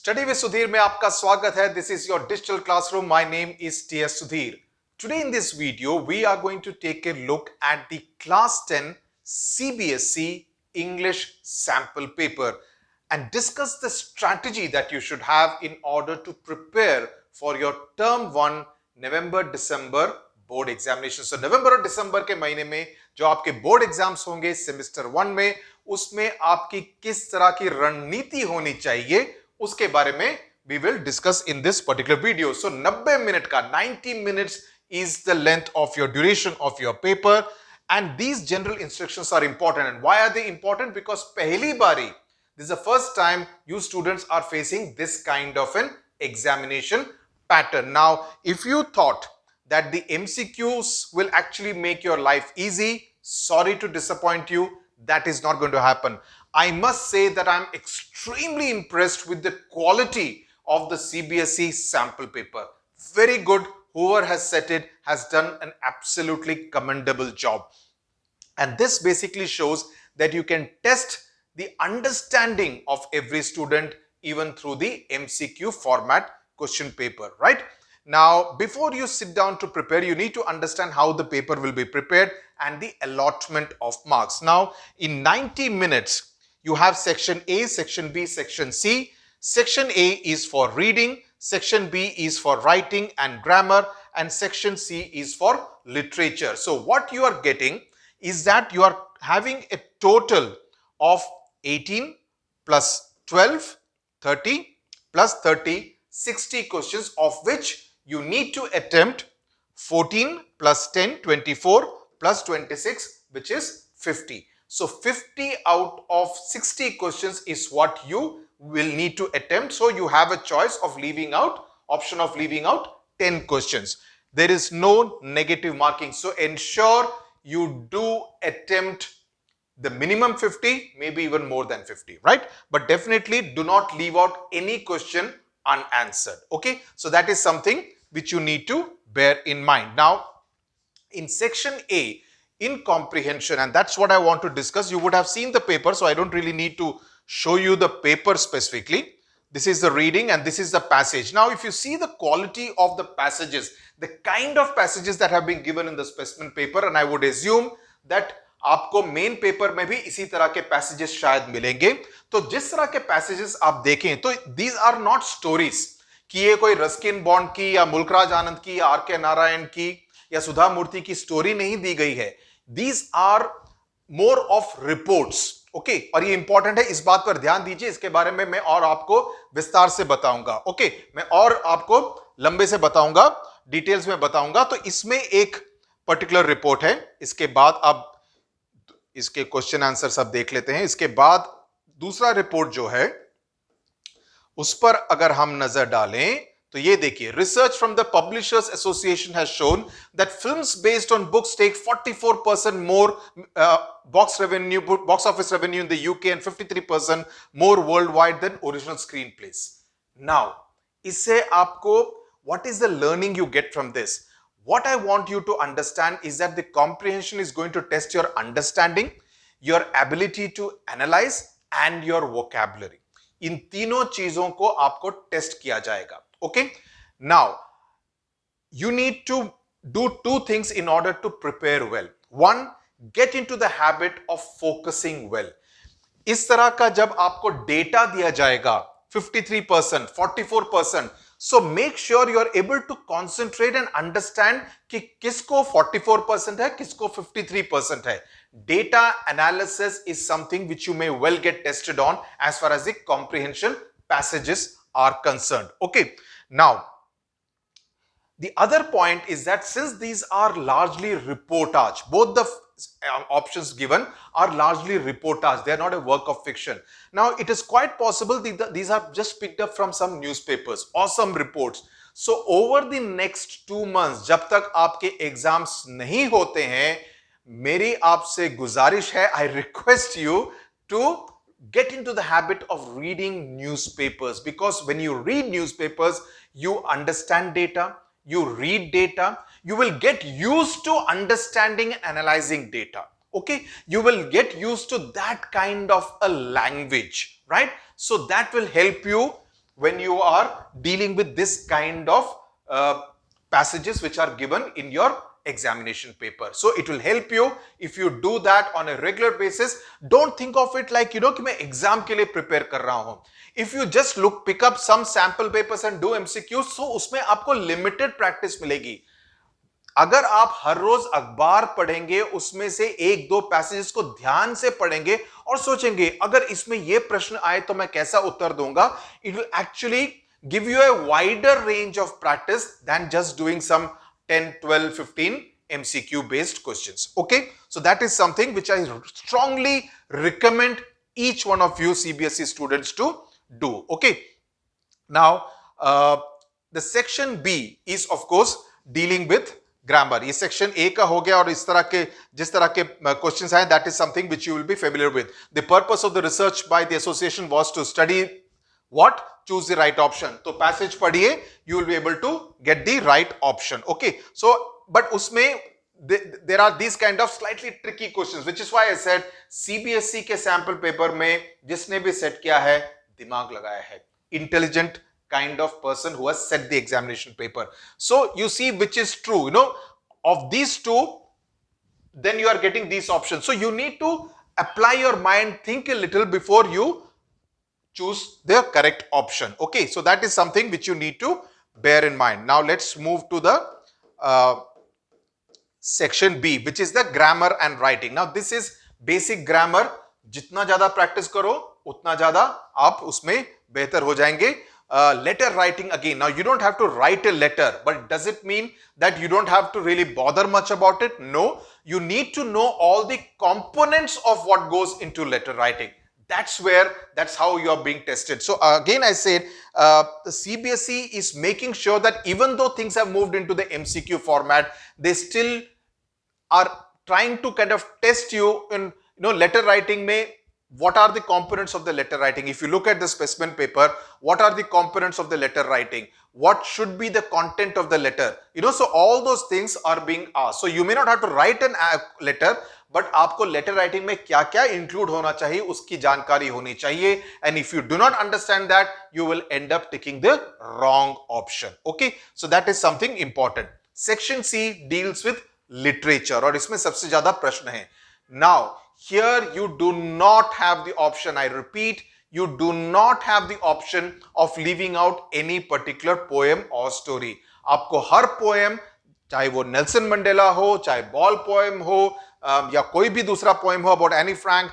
Study with Sudhir में आपका स्वागत है. This is your digital classroom. My name is TS Sudhir. Today in this video, we are going to take a look at the class 10 CBSE English sample paper and discuss the strategy that you should have in order to prepare for your term 1 November-December board examination. So नवंबर और दिसंबर के महीने में जो आपके board exams होंगे semester 1 में, उसमें आपकी किस तरह की रणनीति होनी चाहिए उसके बारे में we will discuss in this particular video. So 90 minute का 90 minutes is the length of your duration of your paper and these general instructions are important. And why are they important? Because पहली बारी, this is the first time you students are facing this kind of an examination pattern. Now if you thought that the MCQs will actually make your life easy, sorry to disappoint you, that is not going to happen. I must say that I'm extremely impressed with the quality of the CBSE sample paper. Very good. Whoever has set it has done an absolutely commendable job. And this basically shows that you can test the understanding of every student even through the MCQ format question paper, right? Now, before you sit down to prepare, you need to understand how the paper will be prepared and the allotment of marks. Now, in 90 minutes, you have section A, section B, section C. Section A is for reading, section B is for writing and grammar, and section C is for literature. So, what you are getting is that you are having a total of 18 plus 12, 30 plus 30, 60 questions, of which you need to attempt 14 plus 10, 24 plus 26, which is 50. So 50 out of 60 questions is what you will need to attempt. So you have a choice of leaving out, option of leaving out 10 questions. There is no negative marking. So ensure you do attempt the minimum 50, maybe even more than 50, right? But definitely do not leave out any question unanswered. Okay, so that is something which you need to bear in mind. Now, in section A, in comprehension, and that's what I want to discuss. You would have seen the paper, so I don't really need to show you the paper specifically. This is the reading and this is the passage. Now, if you see the quality of the passages, the kind of passages that have been given in the specimen paper, and I would assume that आपको main paper में भी इसी तरह के passages शायद मिलेंगे. तो जिस तरह के पैसेजेस आप देखें, तो these are not stories कि ये कोई रस्किन बॉन्ड की या मुल्कराज आनंद की या आर के नारायण की या सुधा मूर्ति की स्टोरी नहीं दी गई है. These are more of reports. Okay, और ये इंपॉर्टेंट है, इस बात पर ध्यान दीजिए. इसके बारे में मैं और आपको विस्तार से बताऊंगा. ओके, मैं और आपको लंबे से बताऊंगा, डिटेल्स में बताऊंगा. तो इसमें एक पर्टिकुलर रिपोर्ट है. इसके बाद अब इसके क्वेश्चन आंसर सब देख लेते हैं. इसके बाद दूसरा रिपोर्ट जो है उस पर अगर हम नजर डालें तो ये देखिए, research from the publishers association has shown that films based on books take 44% more box office revenue in the UK and 53% more world wide than original screen plays. Now इससे आपको what is the learning you get from this? What I want you to understand is that the comprehension is going to test your understanding, your ability to analyze and your vocabulary. इन तीनों चीजों को आपको test किया जाएगा. Okay? Now, you need to do two things in order to prepare well. One, get into the habit of focusing well. इस तरह का जब आपको डेटा दिया जाएगा 53%, 44%, so make sure you are able to concentrate and understand कि किसको 44% है, किसको 53% है. Data analysis is something which you may well get tested on as far as the comprehension passages are concerned. Okay. Now, the other point is that since these are largely reportage, both the options given are largely reportage. They are not a work of fiction. Now, it is quite possible these are just picked up from some newspapers or some reports. So, over the next 2 months, जब तक आपके exams नहीं होते हैं, मेरी आपसे गुजारिश है, I request you to get into the habit of reading newspapers, because when you read newspapers, you understand data, you read data, you will get used to understanding and analyzing data. Okay, you will get used to that kind of a language, right? So that will help you when you are dealing with this kind of passages which are given in your examination paper. So it will help you if you do that on a regular basis. Don't think of it like, कि मैं exam के लिए prepare कर रहा हूं. If you just pick up some sample papers and do MCQs, so उसमें आपको limited practice मिलेगी. अगर आप हर रोज अखबार पढ़ेंगे, उसमें से एक दो पैसेजेस को ध्यान से पढ़ेंगे और सोचेंगे अगर इसमें यह प्रश्न आए तो मैं कैसा उत्तर दूंगा, it will actually give you a wider range of practice than just doing some 10, 12, 15 MCQ based questions. Okay, so that is something which I strongly recommend each one of you CBSE students to do. Okay, now the section B is of course dealing with grammar. ये section A का हो गया और इस तरह के जिस तरह के क्वेश्चंस आए, that is something which you will be familiar with. The purpose of the research by the association was to study what, choose the right option. तो पैसेज पढ़िए, you will be able to get the right option. Okay, so but उसमें there are these kind of slightly tricky questions, which is why I said CBSE के sample paper में जिसने भी set किया है, दिमाग लगाया है. Intelligent kind of person who has set the examination paper. So you see which is true, you know, of these two, then you are getting these options. So you need to apply your mind, think a little before you choose the correct option. Okay, so that is something which you need to bear in mind. Now let's move to the section B, which is the grammar and writing. Now this is basic grammar. जितना ज्यादा practice करो उतना ज्यादा आप उसमें बेहतर हो जाएंगे. Letter writing, again, now you don't have to write a letter, but does it mean that you don't have to really bother much about it? No, you need to know all the components of what goes into letter writing. That's how you are being tested. So again I said the CBSE is making sure that even though things have moved into the MCQ format, they still are trying to kind of test you in, you know, letter writing mein what are the components of the letter writing. If you look at the specimen paper, what are the components of the letter writing, what should be the content of the letter, you know, so all those things are being asked. So you may not have to write an letter, but आपको letter writing में क्या क्या include होना चाहिए उसकी जानकारी होनी चाहिए. And if you do not understand that, you will end up taking the wrong option. Okay, so that is something important. Section C deals with literature और इसमें सबसे ज्यादा प्रश्न है. Now here you do not have the option, I repeat, you do not have the option of leaving out any particular poem or story. आपको हर poem, चाहे वो Nelson Mandela हो, चाहे बॉल poem हो, या कोई भी दूसरा poem हो about Anne Frank,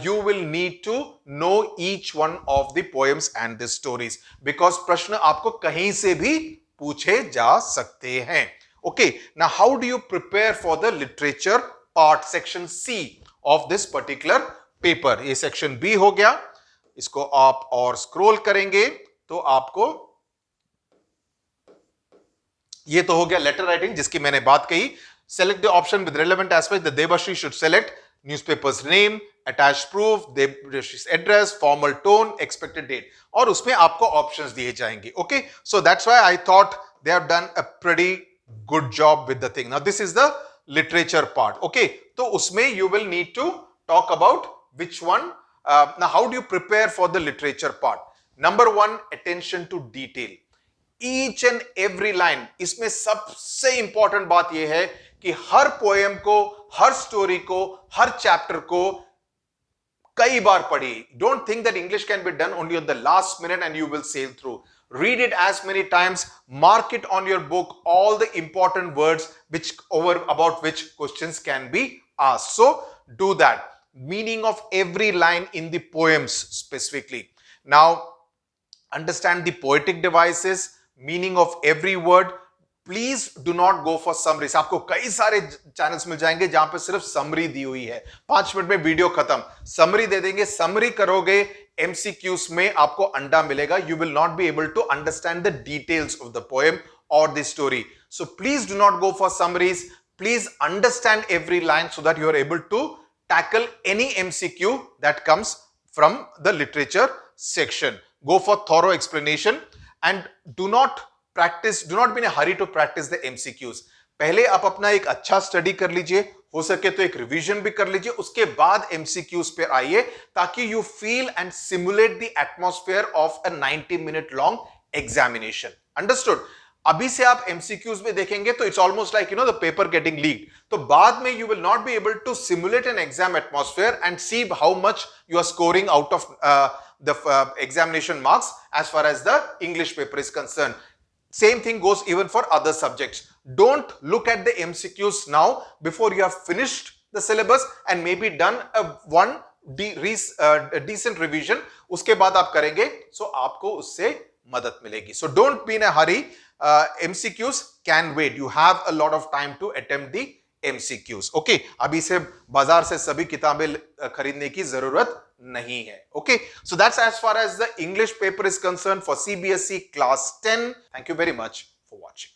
you will need to know each one of the poems and the stories, because प्रश्न आपको कहीं से भी पूछे जा सकते हैं. Okay, now how do you prepare for the literature part, section C of this particular paper? ये section B हो गया. इसको आप और scroll करेंगे तो आपको ये तो हो गया letter writing जिसकी मैंने बात कही. Select the option with relevant aspect. The Debashri should select newspaper's name, attached proof, Debashri's address, formal tone, expected date, और उसमें आपको options दिए जाएंगे. Okay, so that's why I thought they have done a pretty good job with the thing. Now this is the literature part. Okay, so usme you will need to talk about which one. Now how do you prepare for the literature part? Number one, attention to detail. Each and every line, इसमें सबसे important बात यह है कि हर poem को, हर story को, हर chapter को कई बार पढ़िए. Don't think that English can be done only on the last minute and you will sail through. Read it as many times, mark it on your book, all the important words about which questions can be asked. So do that. Meaning of every line in the poems specifically. Now understand the poetic devices, meaning of every word. Please do not go for summaries. आपको कई सारे channels मिल जाएंगे जहां पे सिर्फ summary दी हुई है. 5 minute में वीडियो खत्म, समरी दे देंगे, समरी करोगे, MCQs में आपको अंडा मिलेगा. You will not be able to understand the details of the poem or the story. So please do not go for summaries. Please understand every line so that you are able to tackle any MCQ that comes from the literature section. Go for thorough explanation and do not be in a hurry to practice the MCQs. पहले आप अपना एक अच्छा study कर लीजिए, हो सके तो एक रिवीजन भी कर लीजिए, उसके बाद एमसीक्यूज पे आइए ताकि you feel and simulate the atmosphere of a 90 minute long examination. Understood? अभी से आप एमसीक्यूज में देखेंगे तो it's almost like the paper getting leaked, तो बाद में you will not be able to simulate an exam atmosphere and see how much you are scoring out of the examination marks as far as the English paper is concerned. Same thing goes even for other subjects. Don't look at the MCQs now before you have finished the syllabus and maybe done one decent revision. उसके बाद आप करेंगे so आपको उससे मदद मिलेगी. So don't be in a hurry. MCQs can wait. You have a lot of time to attempt the MCQs. Okay, अभी से बाजार से सभी किताबें खरीदने की जरूरत नहीं है. Okay, so that's as far as the English paper is concerned for CBSE class 10. Thank you very much for watching.